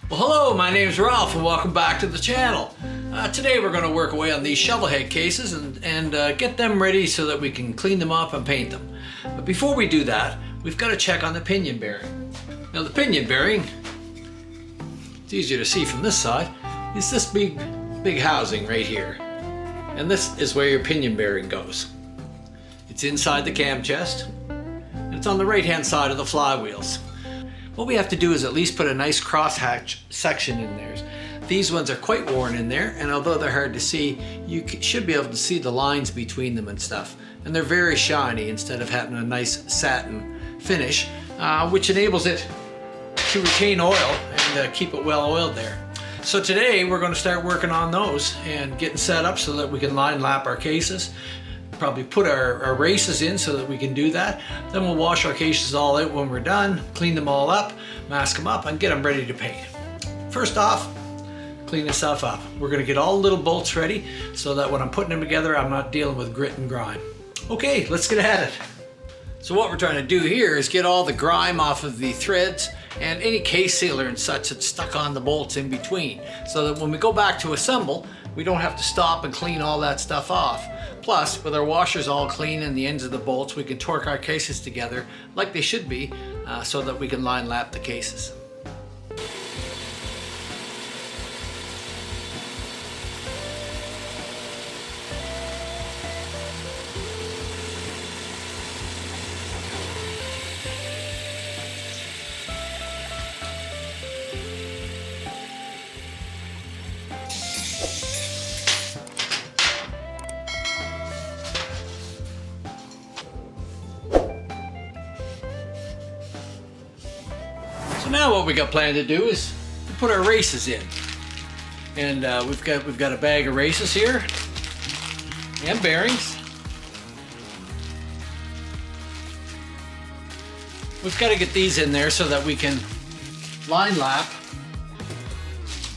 Well, hello, my name is Ralph and welcome back to the channel. Today we're going to work away on these shovel head cases and get them ready so that we can clean them up and paint them. But before we do that, we've got to check on the pinion bearing. Now the pinion bearing, it's easier to see from this side, is this big housing right here. And this is where your pinion bearing goes. It's inside the cam chest and it's on the right hand side of the flywheels. What we have to do is at least put a nice crosshatch section in there. These ones are quite worn in there, and although they're hard to see, you should be able to see the lines between them and stuff. And they're very shiny instead of having a nice satin finish, which enables it to retain oil and keep it well oiled there. So today we're going to start working on those and getting set up so that we can line lap our cases. Probably put our races in so that we can do that. Then we'll wash our cases all out when we're done, clean them all up, mask them up, and get them ready to paint. First off, clean this stuff up. We're going to get all the little bolts ready so that when I'm putting them together, I'm not dealing with grit and grime. Okay, let's get at it. So what we're trying to do here is get all the grime off of the threads and any case sealer and such that's stuck on the bolts in between, so that when we go back to assemble, we don't have to stop and clean all that stuff off. Plus, with our washers all clean and the ends of the bolts, we can torque our cases together like they should be so that we can line lap the cases. So now what we got planned to do is to put our races in, and we've got a bag of races here and bearings. We've got to get these in there so that we can line lap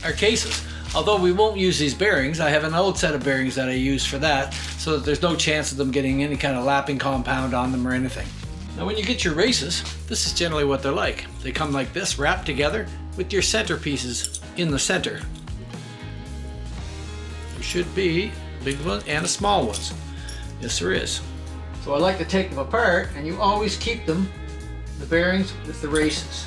our cases. Although we won't use these bearings, I have an old set of bearings that I use for that, so that there's no chance of them getting any kind of lapping compound on them or anything. Now when you get your races, this is generally what they're like. They come like this, wrapped together with your center pieces in the center. There should be a big one and a small ones. Yes, there is. So I like to take them apart, and you always keep them, the bearings, with the races.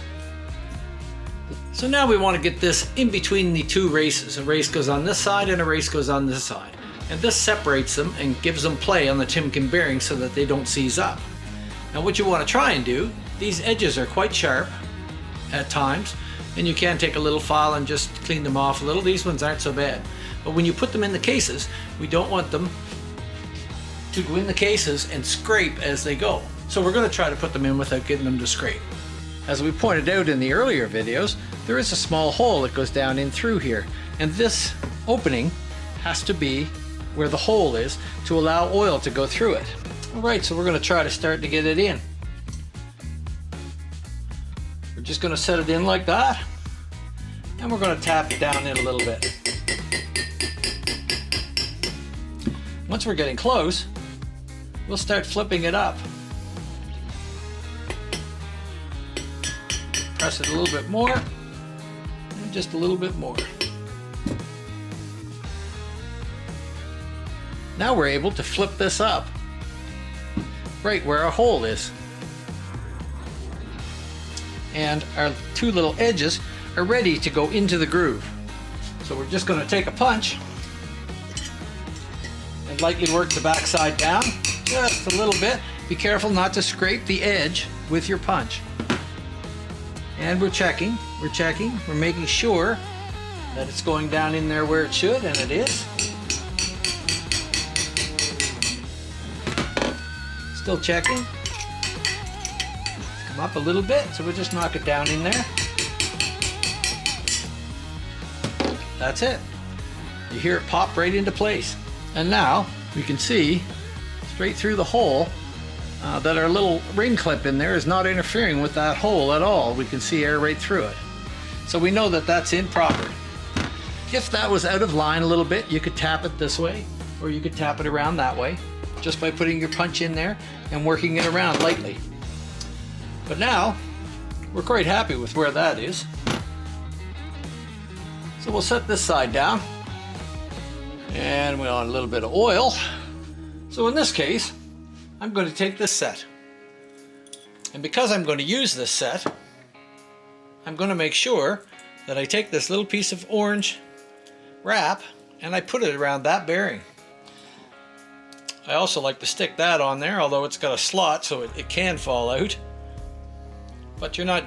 So now we want to get this in between the two races. A race goes on this side and a race goes on this side. And this separates them and gives them play on the Timken bearing so that they don't seize up. Now what you want to try and do, these edges are quite sharp at times, and you can take a little file and just clean them off a little. These ones aren't so bad. But when you put them in the cases, we don't want them to go in the cases and scrape as they go. So we're going to try to put them in without getting them to scrape. As we pointed out in the earlier videos, there is a small hole that goes down in through here, and this opening has to be where the hole is to allow oil to go through it. Alright, so we're going to try to start to get it in. We're just going to set it in like that, and we're going to tap it down in a little bit. Once we're getting close, we'll start flipping it up. Press it a little bit more, and just a little bit more. Now we're able to flip this up right where our hole is. And our two little edges are ready to go into the groove. So we're just going to take a punch and lightly work the back side down just a little bit. Be careful not to scrape the edge with your punch. And we're checking, we're making sure that it's going down in there where it should, and it is. Still checking. Come up a little bit, so we'll just knock it down in there. That's it. You hear it pop right into place. And now we can see straight through the hole that our little ring clip in there is not interfering with that hole at all. We can see air right through it. So we know that that's in proper. If that was out of line a little bit, you could tap it this way, or you could tap it around that way, just by putting your punch in there and working it around lightly. But now, we're quite happy with where that is. So we'll set this side down, and we want a little bit of oil. So in this case, I'm going to take this set, and because I'm going to use this set, I'm going to make sure that I take this little piece of orange wrap and I put it around that bearing. I also like to stick that on there, although it's got a slot so it can fall out, but you're not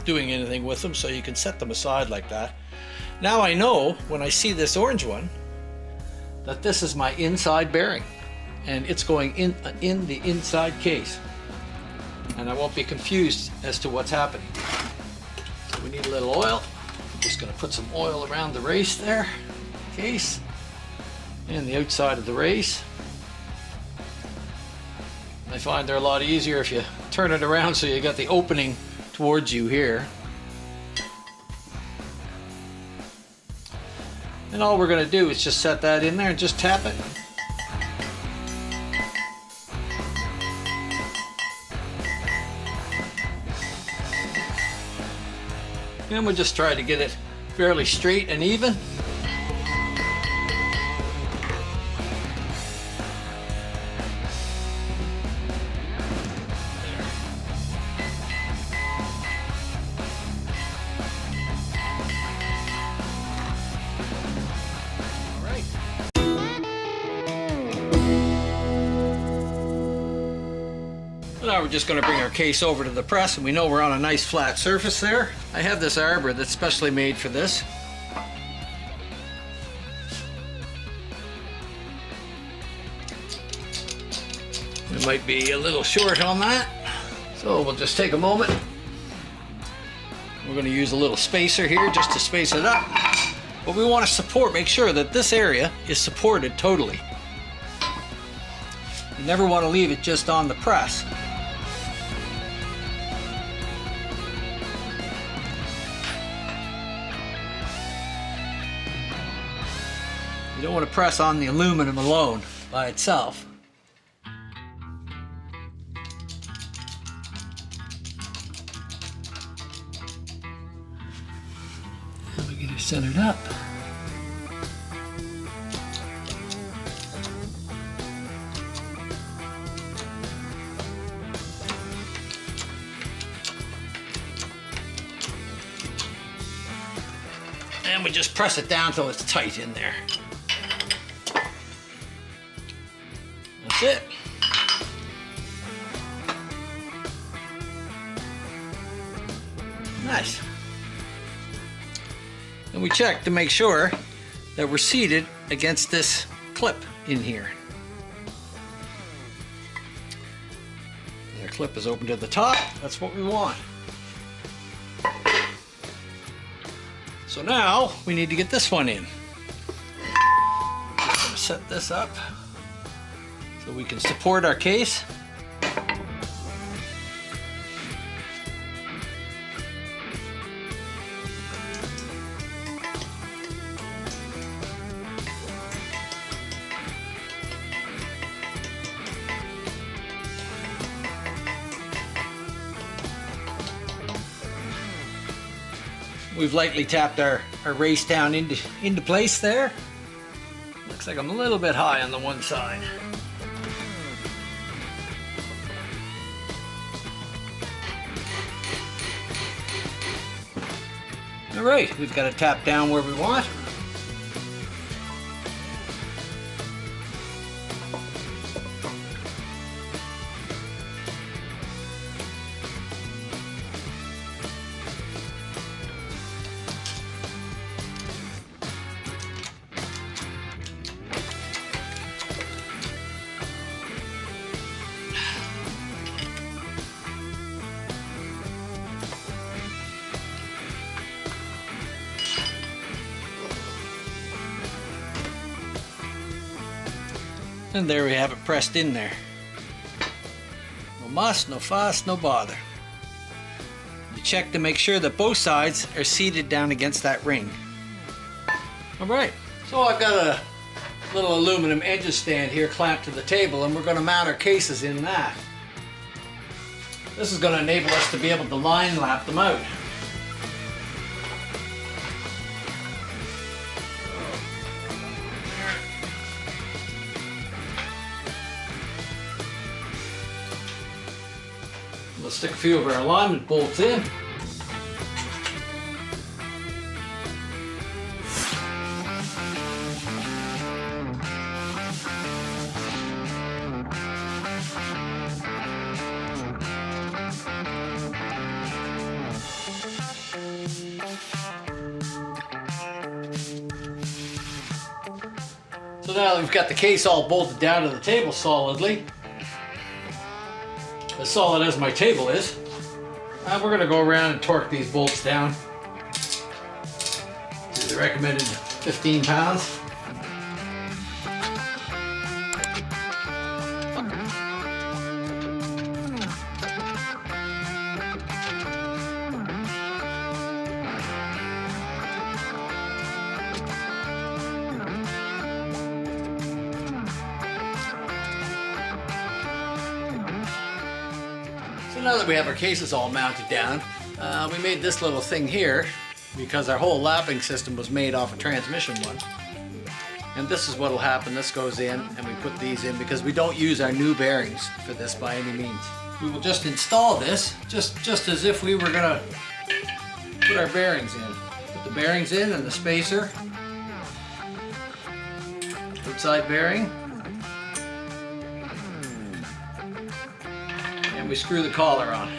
doing anything with them, so you can set them aside like that. Now I know when I see this orange one that this is my inside bearing and it's going in the inside case, and I won't be confused as to what's happening. So we need a little oil. I'm just going to put some oil around the race there, case, and the outside of the race. I find they're a lot easier if you turn it around so you got the opening towards you here. And all we're going to do is just set that in there and just tap it. And we'll just try to get it fairly straight and even. Now we're just going to bring our case over to the press, and we know we're on a nice flat surface there. I have this arbor that's specially made for this. We might be a little short on that, so we'll just take a moment. We're going to use a little spacer here just to space it up. But we want to make sure that this area is supported totally. You never want to leave it just on the press. You don't want to press on the aluminum alone by itself. And we get it centered up. And we just press it down till it's tight in there. That's it. Nice. And we check to make sure that we're seated against this clip in here. The clip is open to the top. That's what we want. So now we need to get this one in. Just gonna set this up so we can support our case. We've lightly tapped our race down into place there. Looks like I'm a little bit high on the one side. All right, we've got to tap down where we want. And there we have it pressed in there. No muss, no fuss, no bother. You check to make sure that both sides are seated down against that ring. Alright, so I've got a little aluminum edges stand here clamped to the table, and we're going to mount our cases in that. This is going to enable us to be able to line lap them out. Let's stick a few of our alignment bolts in. So now that we've got the case all bolted down to the table solidly, as solid as my table is, we're going to go around and torque these bolts down to the recommended 15 pounds. So now that we have our cases all mounted down, we made this little thing here because our whole lapping system was made off a transmission one. And this is what will happen. This goes in and we put these in because we don't use our new bearings for this by any means. We will just install this just as if we were gonna put our bearings in. Put the bearings in and the spacer, outside bearing, and we screw the collar on.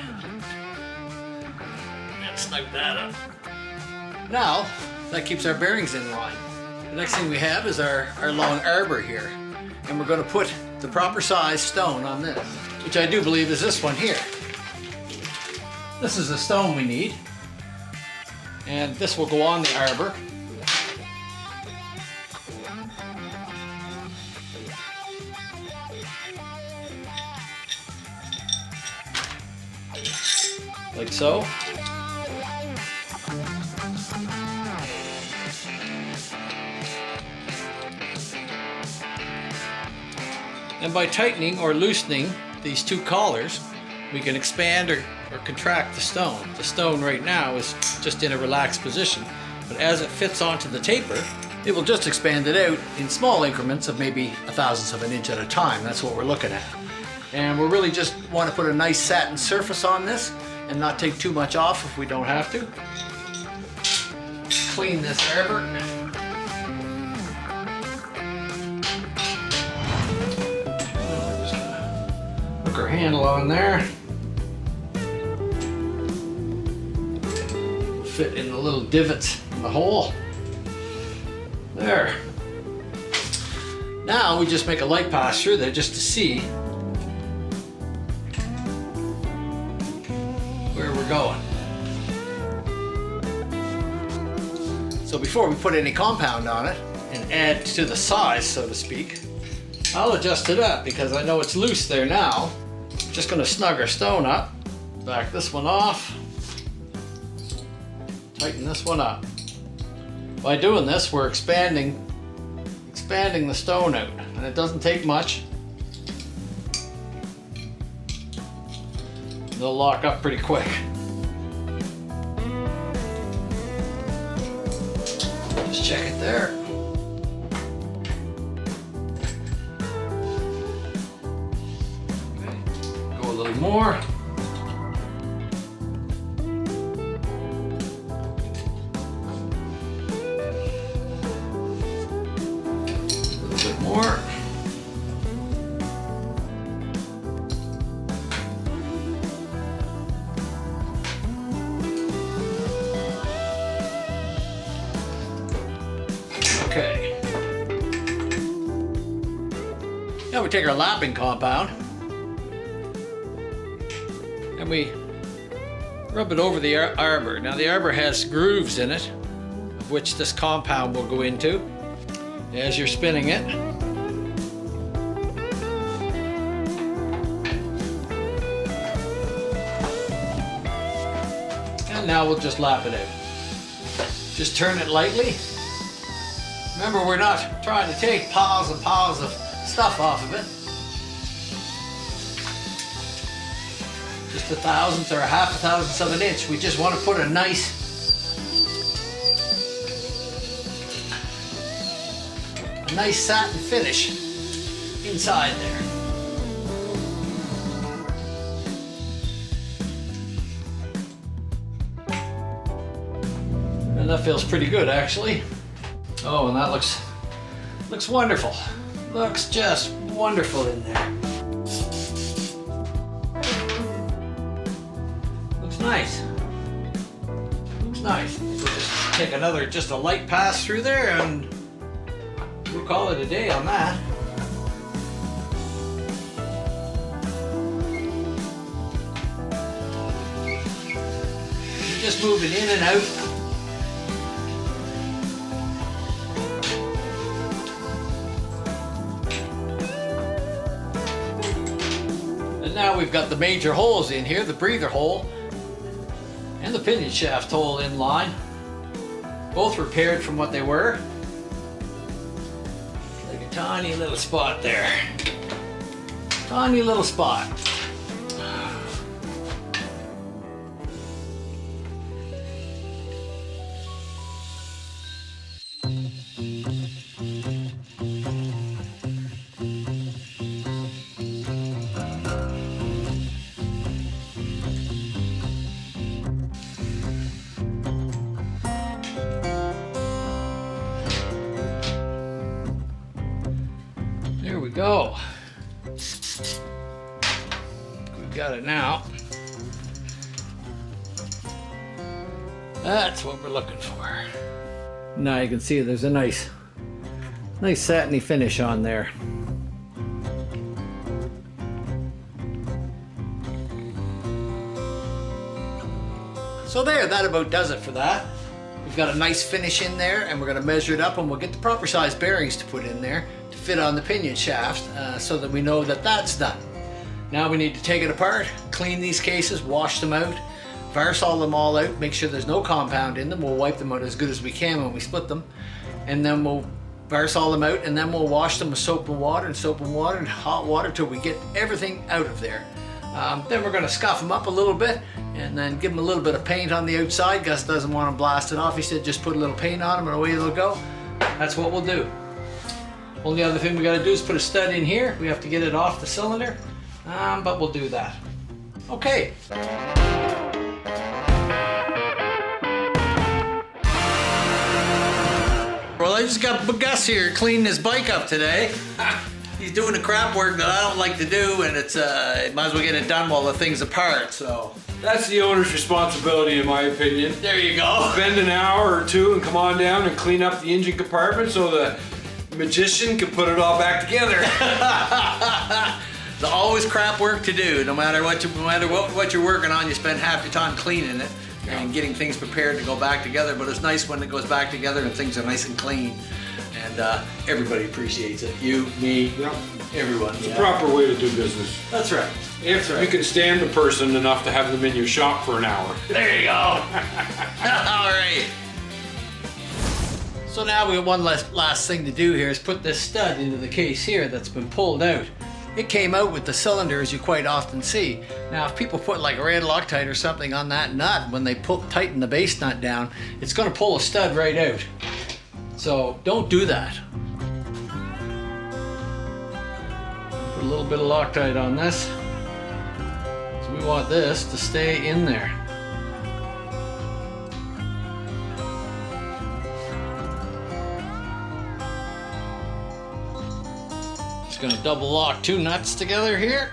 And snug that up. Now, that keeps our bearings in line. The next thing we have is our long arbor here. And we're going to put the proper size stone on this, which I do believe is this one here. This is the stone we need. And this will go on the arbor. Like so. And by tightening or loosening these two collars, we can expand or contract the stone. The stone right now is just in a relaxed position, but as it fits onto the taper, it will just expand it out in small increments of maybe a thousandth of an inch at a time. That's what we're looking at. And we really just want to put a nice satin surface on this and not take too much off if we don't have to. Clean this arbor. Hook our handle on there. Fit in the little divots in the hole. There. Now we just make a light pass through there just to see where we're going. So before we put any compound on it and add to the size, so to speak, I'll adjust it up because I know it's loose there now. I'm just going to snug our stone up, back this one off, tighten this one up. By doing this, we're expanding the stone out, and it doesn't take much. They'll lock up pretty quick. Just check it there. Okay. Go a little more. More. Okay. Now we take our lapping compound and we rub it over the arbor. Now the arbor has grooves in it, of which this compound will go into as you're spinning it. And now we'll just lap it out. Just turn it lightly. Remember, we're not trying to take piles and piles of stuff off of it. Just a thousandth or a half a thousandth of an inch. We just want to put a nice satin finish inside there. And that feels pretty good, actually. Oh, and that looks wonderful. Looks just wonderful in there. Looks nice. Looks nice. We'll just take another, just a light pass through there, and we'll call it a day on that. Just moving in and out. And now we've got the major holes in here, the breather hole and the pinion shaft hole in line. Both repaired from what they were. Like a tiny little spot there. Tiny little spot. There we go. We've got it now. That's what we're looking for. Now you can see there's a nice satiny finish on there. So there, that about does it for that. We've got a nice finish in there, and we're going to measure it up, and we'll get the proper size bearings to put in there to fit on the pinion shaft, so that we know that that's done. Now we need to take it apart, clean these cases, wash them out, varsol them all out, make sure there's no compound in them. We'll wipe them out as good as we can when we split them, and then we'll varsol them out, and then we'll wash them with soap and water and hot water till we get everything out of there. Then we're going to scuff them up a little bit and then give them a little bit of paint on the outside. Gus doesn't want them blasted off. He said just put a little paint on them and away they'll go. That's what we'll do. Only other thing we got to do is put a stud in here. We have to get it off the cylinder, but we'll do that. Okay. Well, I just got Gus here cleaning his bike up today. He's doing the crap work that I don't like to do, and it's might as well get it done while the thing's apart, so. That's the owner's responsibility, in my opinion. There you go. Spend an hour or two and come on down and clean up the engine compartment so the magician can put it all back together. There's always crap work to do. No matter what you're working on, you spend half your time cleaning it and getting things prepared to go back together. But it's nice when it goes back together and things are nice and clean. And everybody appreciates it. You, me, everyone. It's a proper way to do business. That's right. If you can stand a person enough to have them in your shop for an hour. There you go. All right. So now we have one last thing to do here is put this stud into the case here that's been pulled out. It came out with the cylinder, as you quite often see. Now if people put like a red Loctite or something on that nut, when they tighten the base nut down, it's going to pull a stud right out. So don't do that. Put a little bit of Loctite on this. So we want this to stay in there. Just gonna double lock two nuts together here.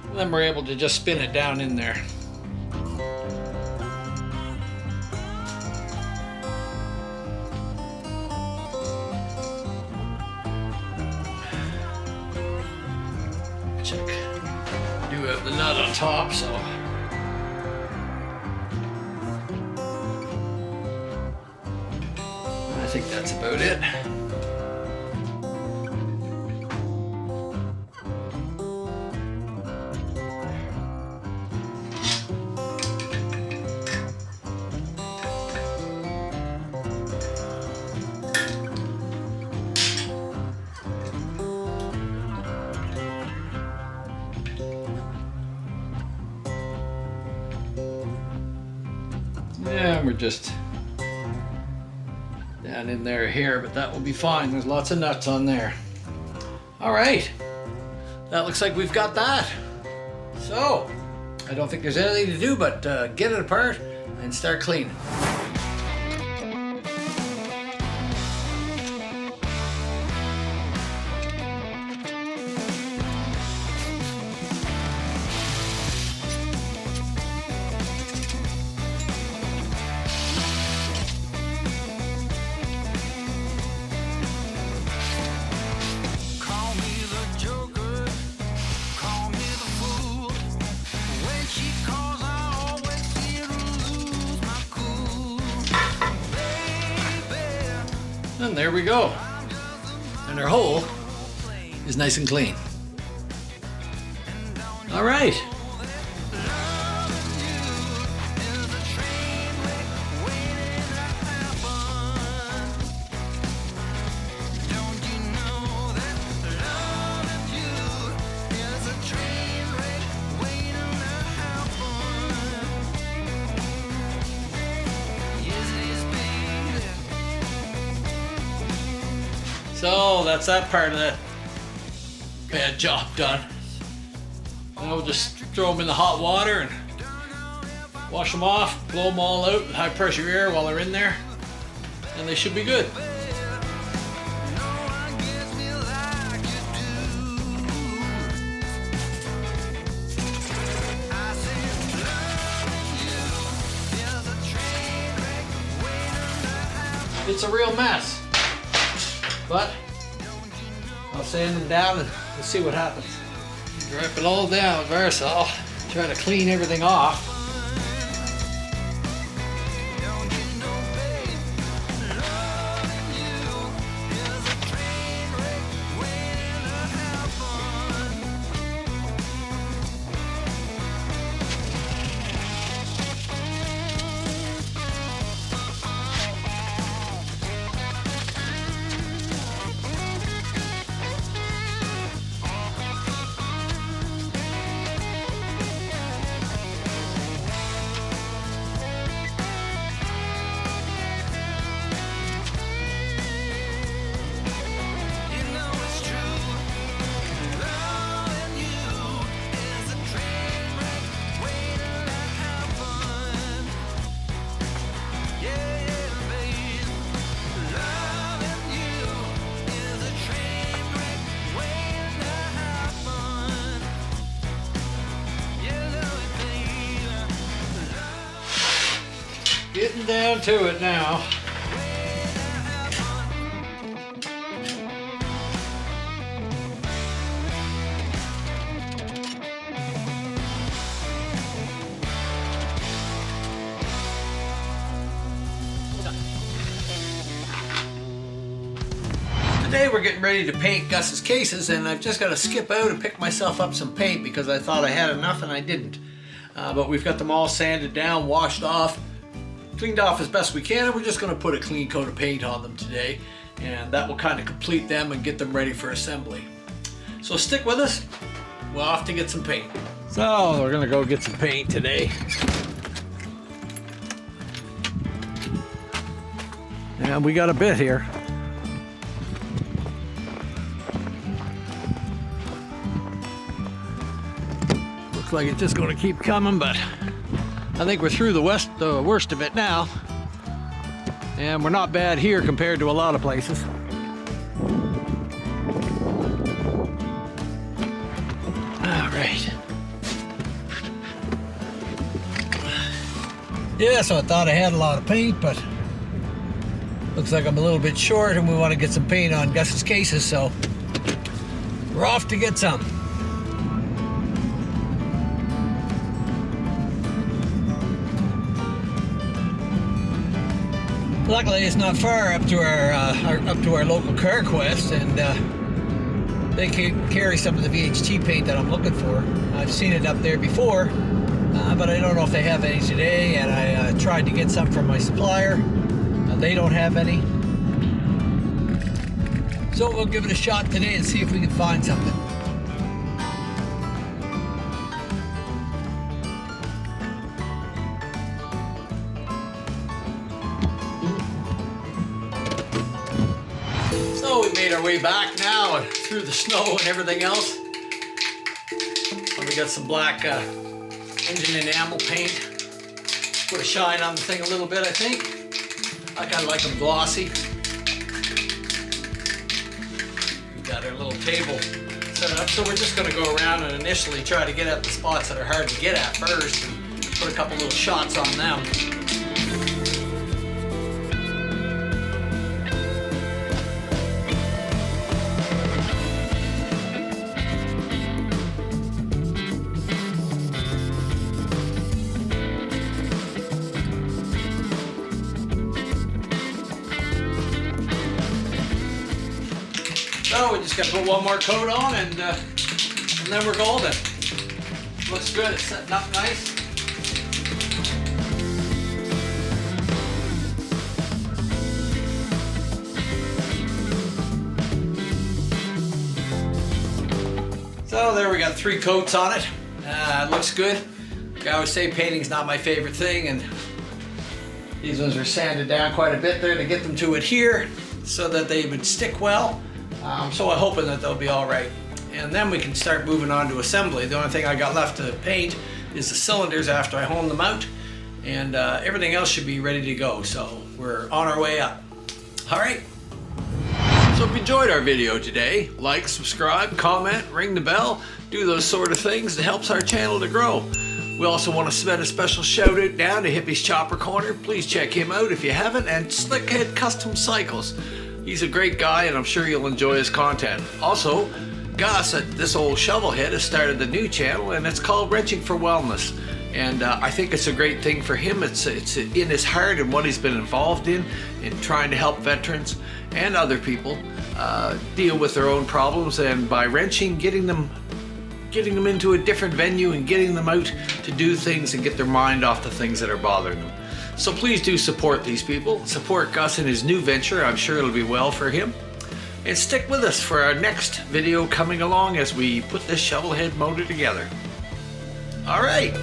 And then we're able to just spin it down in there. Check. I do have the nut on top, so. I think that's about it. Yeah, we're just down in there here, but that will be fine. There's lots of nuts on there. All right, that looks like we've got that. So, I don't think there's anything to do but get it apart and start cleaning. And there we go. And our hole is nice and clean. All right. So that's that part of that bad job done. Now we'll just throw them in the hot water and wash them off, blow them all out with high pressure air while they're in there, and they should be good. It's a real mess. But I'll sand them down and we'll see what happens. Drop it all down with Varsol. Try to clean everything off. Getting down to it now. Today we're getting ready to paint Gus's cases, and I've just got to skip out and pick myself up some paint because I thought I had enough and I didn't. But we've got them all sanded down, washed off, cleaned off as best we can, and we're just going to put a clean coat of paint on them today, and that will kind of complete them and get them ready for assembly. So stick with us. We're off to get some paint. So we're going to go get some paint today. And we got a bit here. Looks like it's just going to keep coming, but I think we're through the worst of it now. And we're not bad here compared to a lot of places. All right. Yeah, so I thought I had a lot of paint, but looks like I'm a little bit short and we want to get some paint on Gus's cases, so we're off to get some. Luckily, it's not far up to our local car quest, and they can carry some of the VHT paint that I'm looking for. I've seen it up there before, but I don't know if they have any today. And I tried to get some from my supplier. They don't have any, so we'll give it a shot today and see if we can find something. So we made our way back now and through the snow and everything else. And we got some black engine enamel paint. Put a shine on the thing a little bit, I think. I kind of like them glossy. We got our little table set up, so we're just going to go around and initially try to get at the spots that are hard to get at first and put a couple little shots on them. go. We just got to put one more coat on and then we're golden. Looks good. It's setting up nice. So there we got 3 coats on it. Looks good. I always say painting's not my favorite thing, and these ones are sanded down quite a bit there to get them to adhere so that they would stick well. So I'm hoping that they'll be all right. And then we can start moving on to assembly. The only thing I got left to paint is the cylinders after I hone them out, and everything else should be ready to go. So we're on our way up. All right. So if you enjoyed our video today, like, subscribe, comment, ring the bell, do those sort of things. It helps our channel to grow. We also want to send a special shout out down to Hippie's Chopper Corner. Please check him out if you haven't. And Slickhead Custom Cycles. He's a great guy and I'm sure you'll enjoy his content. Also, Gus at This Old Shovelhead has started the new channel and it's called Wrenching for Wellness. And I think it's a great thing for him. It's in his heart and what he's been involved in trying to help veterans and other people deal with their own problems, and by wrenching, getting them into a different venue and getting them out to do things and get their mind off the things that are bothering them. So please do support these people. Support Gus in his new venture. I'm sure it'll be well for him. And stick with us for our next video coming along as we put this shovelhead motor together. All right.